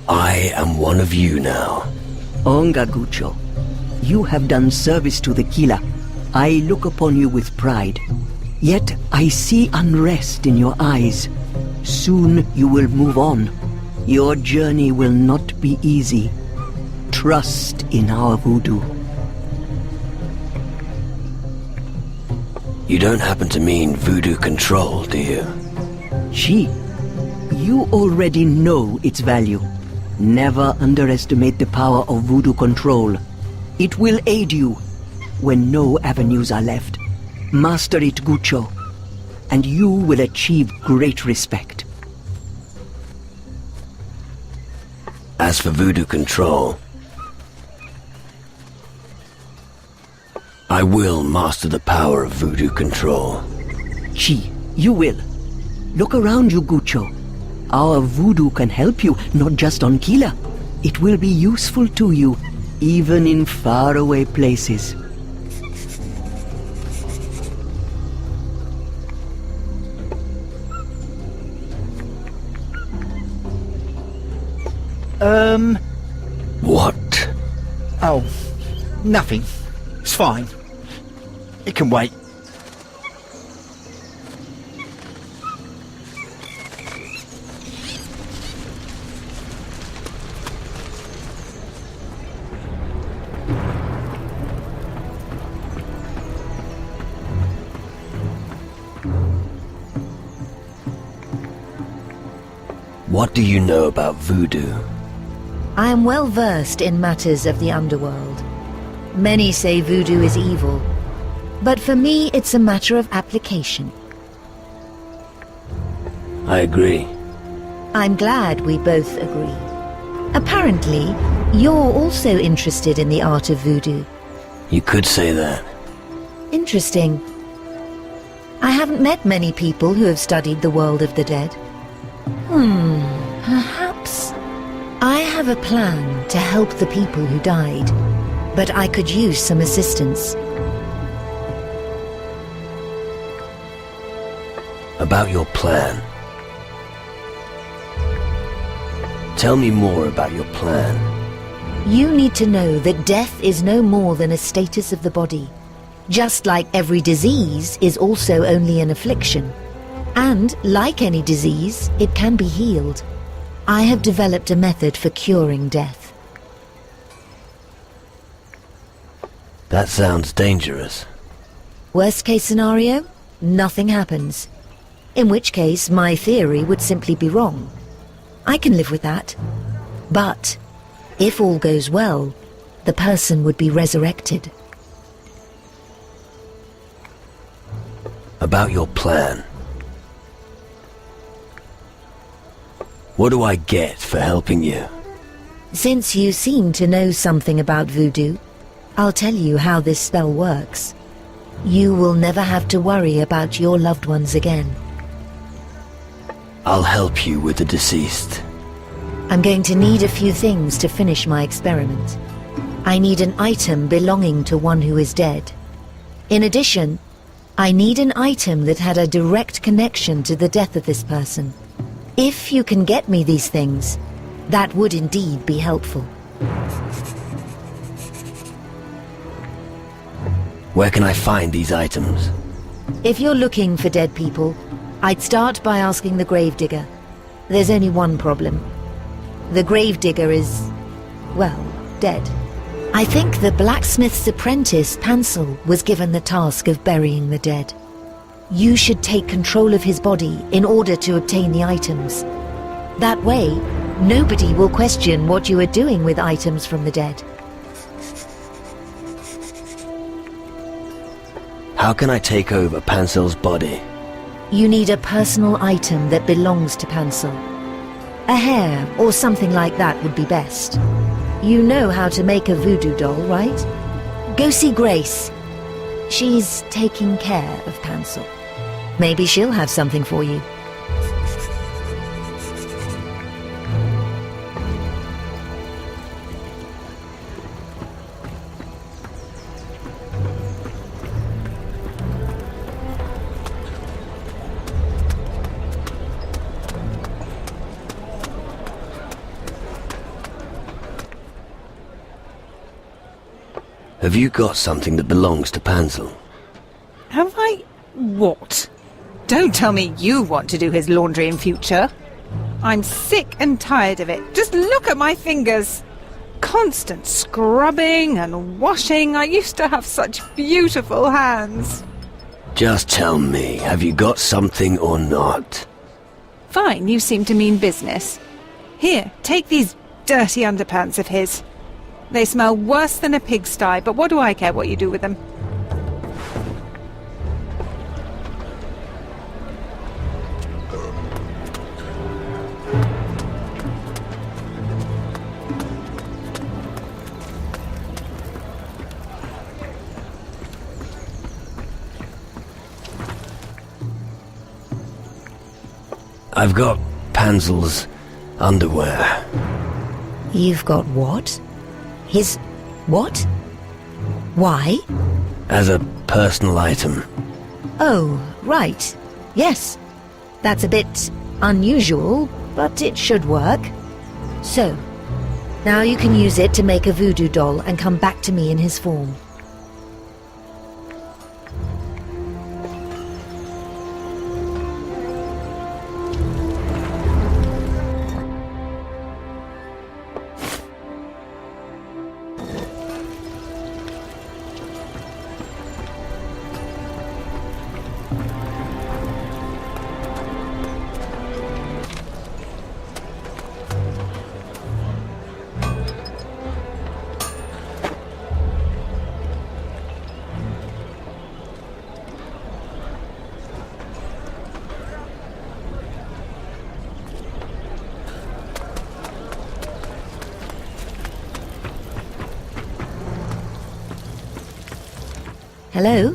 I am one of you now. Onga Gucho, you have done service to the Kila. I look upon you with pride. Yet I see unrest in your eyes. Soon you will move on. Your journey will not be easy. Trust in our voodoo. You don't happen to mean voodoo control, do you? Chi, you already know its value. Never underestimate the power of voodoo control. It will aid you when no avenues are left. Master it, Gucho, and you will achieve great respect. As for voodoo control, I will master the power of voodoo control. Chi, you will. Look around you, Gucho. Our voodoo can help you, not just on Kila. It will be useful to you, even in faraway places. What? Oh, nothing. It's fine. It can wait. What do you know about voodoo? I am well versed in matters of the underworld. Many say voodoo is evil, but for me it's a matter of application. I agree. I'm glad we both agree. Apparently, you're also interested in the art of voodoo. You could say that. Interesting. I haven't met many people who have studied the world of the dead. Perhaps I have a plan to help the people who died, but I could use some assistance. About your plan. Tell me more about your plan. You need to know that death is no more than a status of the body, just like every disease is also only an affliction. And, like any disease, it can be healed. I have developed a method for curing death. That sounds dangerous. Worst case scenario? Nothing happens. In which case, my theory would simply be wrong. I can live with that. But, if all goes well, the person would be resurrected. About your plan. What do I get for helping you? Since you seem to know something about voodoo, I'll tell you how this spell works. You will never have to worry about your loved ones again. I'll help you with the deceased. I'm going to need a few things to finish my experiment. I need an item belonging to one who is dead. In addition, I need an item that had a direct connection to the death of this person. If you can get me these things, that would indeed be helpful. Where can I find these items? If you're looking for dead people, I'd start by asking the gravedigger. There's only one problem. The gravedigger is, well, dead. I think the blacksmith's apprentice, Pansel, was given the task of burying the dead. You should take control of his body in order to obtain the items. That way, nobody will question what you are doing with items from the dead. How can I take over Pansel's body? You need a personal item that belongs to Pansel. A hair or something like that would be best. You know how to make a voodoo doll, right? Go see Grace. She's taking care of Pansel. Maybe she'll have something for you. Have you got something that belongs to Pansel? Have I... what? Don't tell me you want to do his laundry in future. I'm sick and tired of it. Just look at my fingers. Constant scrubbing and washing. I used to have such beautiful hands. Just tell me, have you got something or not? Fine, you seem to mean business. Here, take these dirty underpants of his. They smell worse than a pigsty, but what do I care what you do with them? I've got Pansel's underwear. You've got what? His... what? Why? As a personal item. Oh, right. Yes. That's a bit unusual, but it should work. So, now you can use it to make a voodoo doll and come back to me in his form. Hello?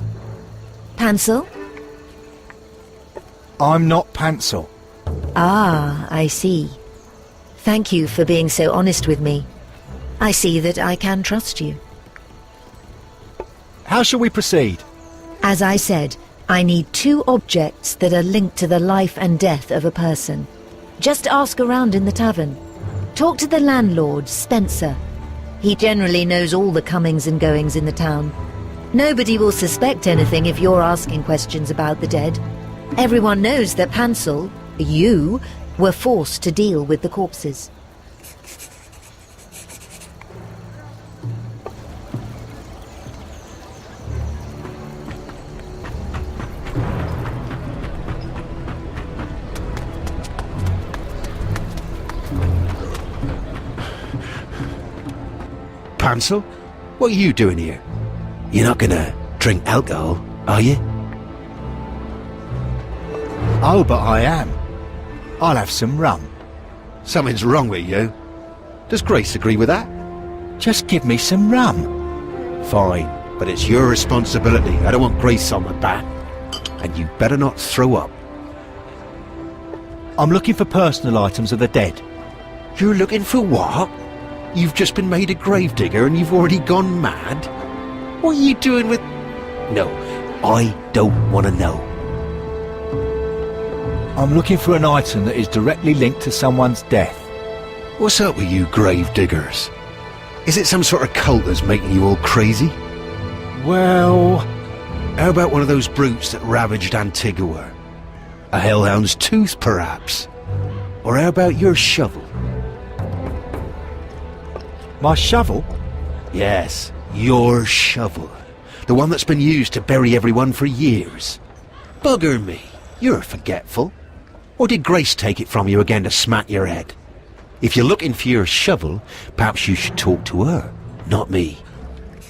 Pansel? I'm not Pansel. Ah, I see. Thank you for being so honest with me. I see that I can trust you. How shall we proceed? As I said, I need 2 objects that are linked to the life and death of a person. Just ask around in the tavern. Talk to the landlord, Spencer. He generally knows all the comings and goings in the town. Nobody will suspect anything if you're asking questions about the dead. Everyone knows that Pansel, you, were forced to deal with the corpses. Pansel? What are you doing here? You're not gonna drink alcohol, are you? Oh, but I am. I'll have some rum. Something's wrong with you. Does Grace agree with that? Just give me some rum. Fine, but it's your responsibility. I don't want Grace on my back. And you better not throw up. I'm looking for personal items of the dead. You're looking for what? You've just been made a gravedigger and you've already gone mad? What are you doing with... No, I don't want to know. I'm looking for an item that is directly linked to someone's death. What's up with you gravediggers? Is it some sort of cult that's making you all crazy? Well... How about one of those brutes that ravaged Antigua? A hellhound's tooth, perhaps? Or how about your shovel? My shovel? Yes, your shovel. The one that's been used to bury everyone for years. Bugger me, you're forgetful. Or did Grace take it from you again to smack your head? If you're looking for your shovel, perhaps you should talk to her, not me.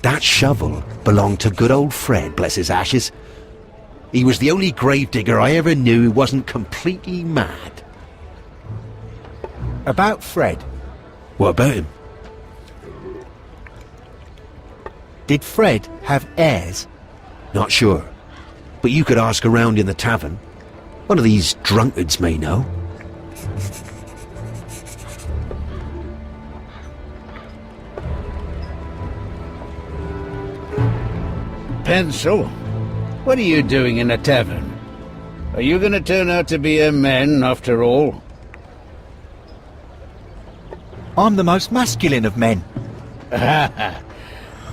That shovel belonged to good old Fred, bless his ashes. He was the only gravedigger I ever knew who wasn't completely mad. About Fred. What about him? Did Fred have heirs? Not sure. But you could ask around in the tavern. One of these drunkards may know. Pencil, what are you doing in a tavern? Are you going to turn out to be a man after all? I'm the most masculine of men.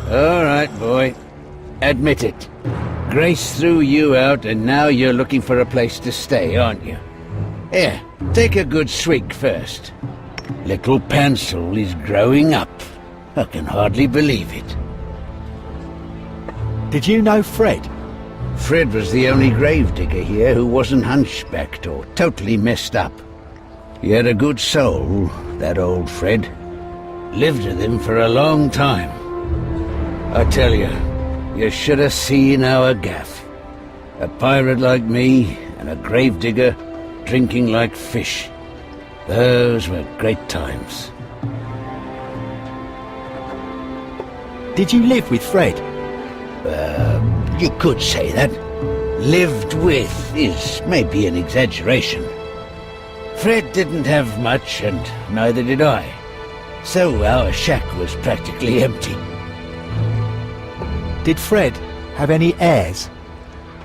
All right, boy. Admit it. Grace threw you out and now you're looking for a place to stay, aren't you? Here, take a good swig first. Little Pencil is growing up. I can hardly believe it. Did you know Fred? Fred was the only gravedigger here who wasn't hunchbacked or totally messed up. He had a good soul, that old Fred. Lived with him for a long time. I tell you, you should have seen our gaff. A pirate like me and a gravedigger drinking like fish. Those were great times. Did you live with Fred? You could say that. Lived with is maybe an exaggeration. Fred didn't have much, and neither did I. So our shack was practically empty. Did Fred have any heirs?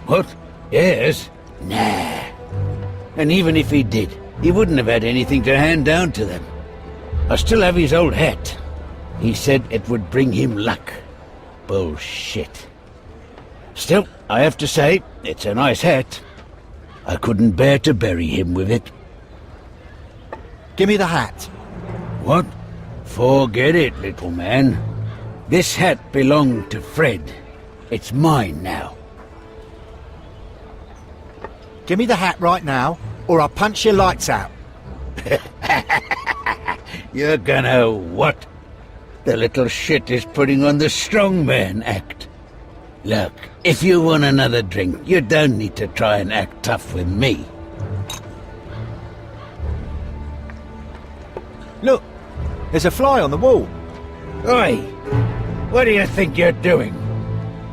What? Heirs? Nah. And even if he did, he wouldn't have had anything to hand down to them. I still have his old hat. He said it would bring him luck. Bullshit. Still, I have to say, it's a nice hat. I couldn't bear to bury him with it. Give me the hat. What? Forget it, little man. This hat belonged to Fred. It's mine now. Give me the hat right now, or I'll punch your lights out. You're gonna what? The little shit is putting on the strongman act. Look, if you want another drink, you don't need to try and act tough with me. Look, there's a fly on the wall. Oi! What do you think you're doing?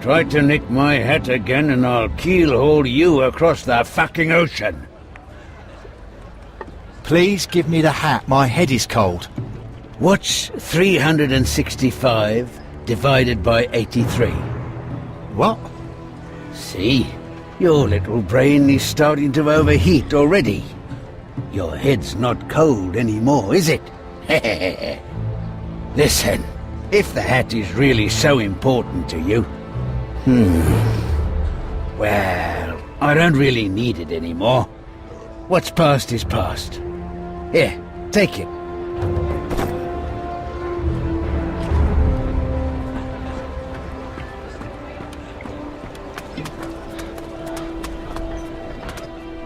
Try to nick my hat again and I'll keel-haul you across the fucking ocean. Please give me the hat, my head is cold. What's 365 divided by 83? What? See? Your little brain is starting to overheat already. Your head's not cold anymore, is it? Listen, if the hat is really so important to you... Well, I don't really need it anymore. What's past is past. Here, take it.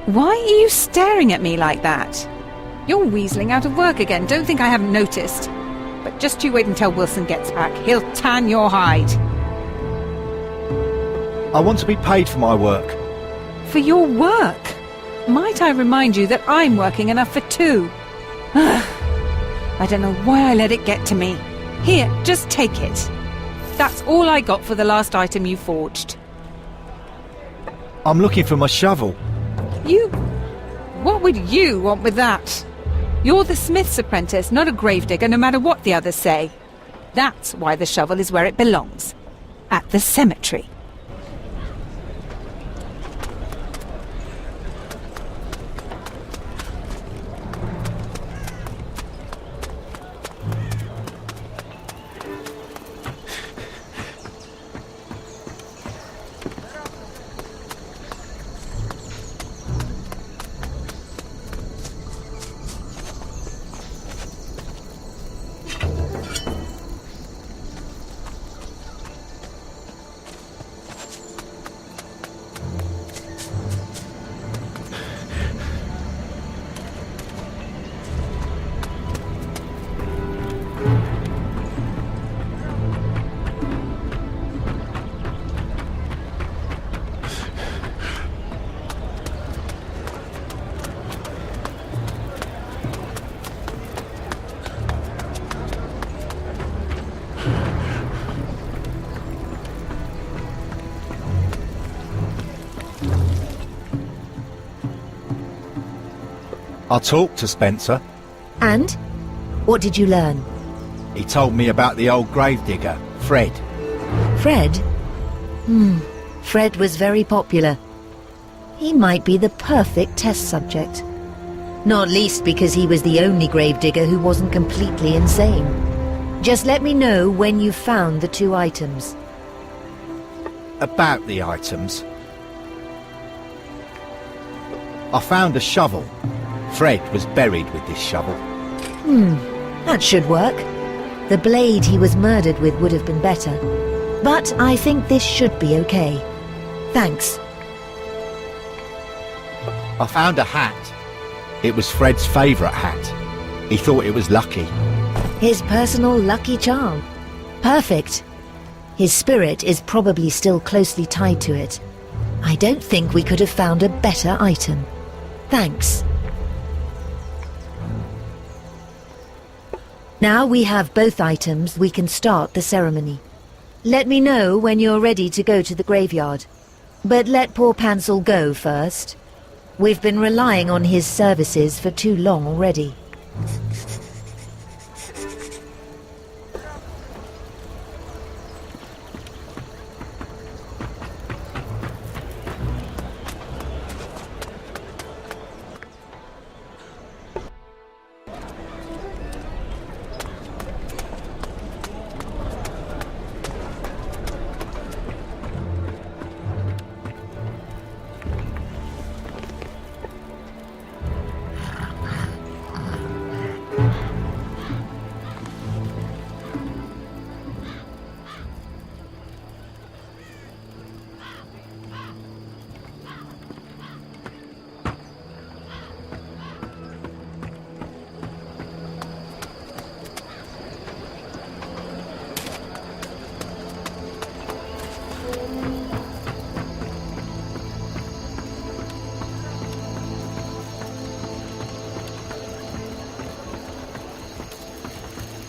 Why are you staring at me like that? You're weaseling out of work again. Don't think I haven't noticed. But just you wait until Wilson gets back. He'll tan your hide. I want to be paid for my work. For your work? Might I remind you that I'm working enough for two? I don't know why I let it get to me. Here, just take it. That's all I got for the last item you forged. I'm looking for my shovel. You... What would you want with that? You're the smith's apprentice, not a gravedigger, no matter what the others say. That's why the shovel is where it belongs. At the cemetery. I talked to Spencer. And? What did you learn? He told me about the old gravedigger, Fred. Fred? Fred was very popular. He might be the perfect test subject. Not least because he was the only gravedigger who wasn't completely insane. Just let me know when you've found the 2 items. About the items. I found a shovel. Fred was buried with this shovel. That should work. The blade he was murdered with would have been better. But I think this should be okay. Thanks. I found a hat. It was Fred's favourite hat. He thought it was lucky. His personal lucky charm. Perfect. His spirit is probably still closely tied to it. I don't think we could have found a better item. Thanks. Now we have both items, we can start the ceremony. Let me know when you're ready to go to the graveyard. But let poor Pansel go first. We've been relying on his services for too long already.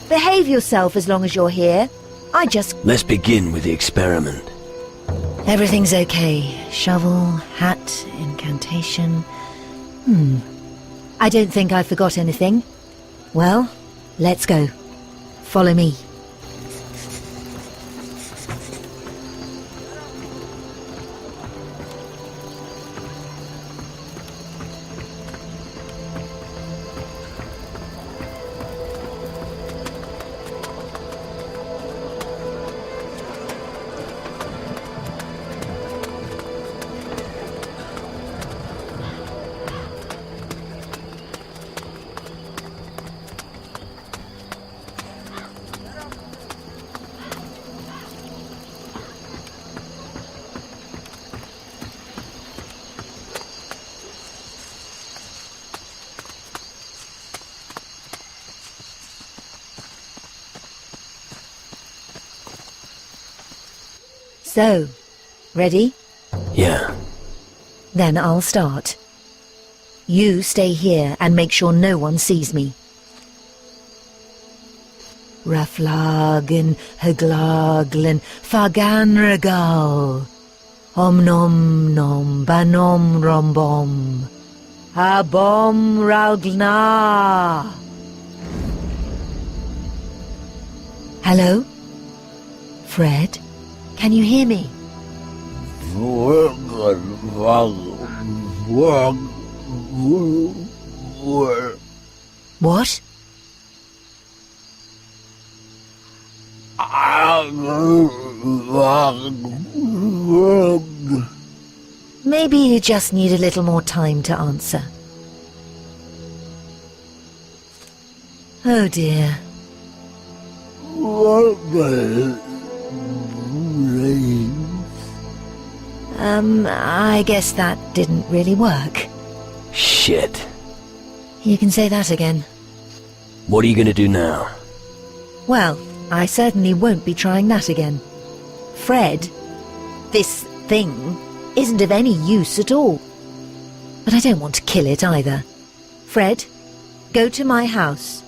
Behave yourself as long as you're here. Let's begin with the experiment. Everything's okay. Shovel, hat, incantation. I don't think I forgot anything. Well, let's go. Follow me. So, ready? Yeah. Then I'll start. You stay here and make sure no one sees me. Raflagen, Haglaglen, Faganregal. Om nom nom banom rombom. Habom ralgna. Hello? Fred? Can you hear me? What? Maybe you just need a little more time to answer. Oh dear. I guess that didn't really work. Shit. You can say that again. What are you gonna do now? Well, I certainly won't be trying that again. Fred, this thing isn't of any use at all. But I don't want to kill it either. Fred, go to my house.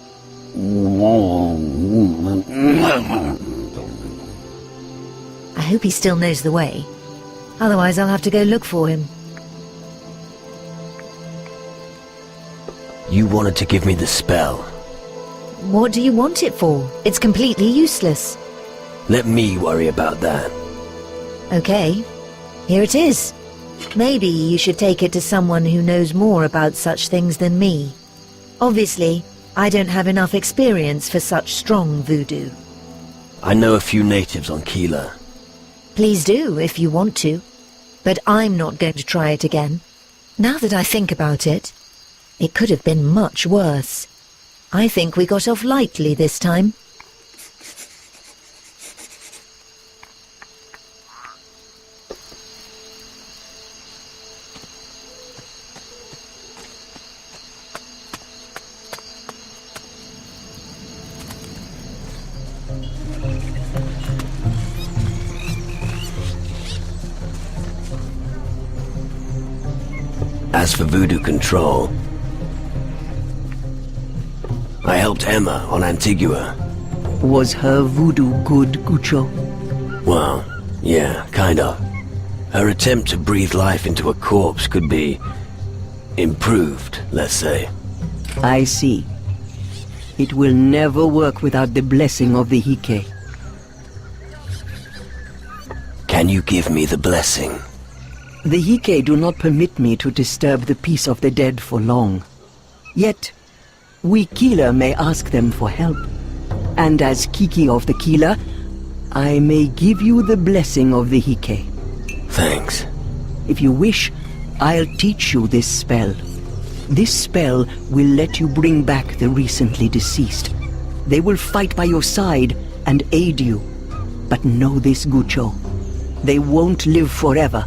I hope he still knows the way. Otherwise I'll have to go look for him. You wanted to give me the spell. What do you want it for? It's completely useless. Let me worry about that. Okay, here it is. Maybe you should take it to someone who knows more about such things than me. Obviously, I don't have enough experience for such strong voodoo. I know a few natives on Keela. Please do, if you want to. But I'm not going to try it again. Now that I think about it, it could have been much worse. I think we got off lightly this time. As for voodoo control, I helped Emma on Antigua. Was her voodoo good, Gucho? Well, yeah, kind of. Her attempt to breathe life into a corpse could be improved, let's say. I see. It will never work without the blessing of the Hike. Can you give me the blessing? The Hike do not permit me to disturb the peace of the dead for long. Yet, we Keela may ask them for help. And as Kiki of the Keela, I may give you the blessing of the Hike. Thanks. If you wish, I'll teach you this spell. This spell will let you bring back the recently deceased. They will fight by your side and aid you. But know this, Gucho. They won't live forever.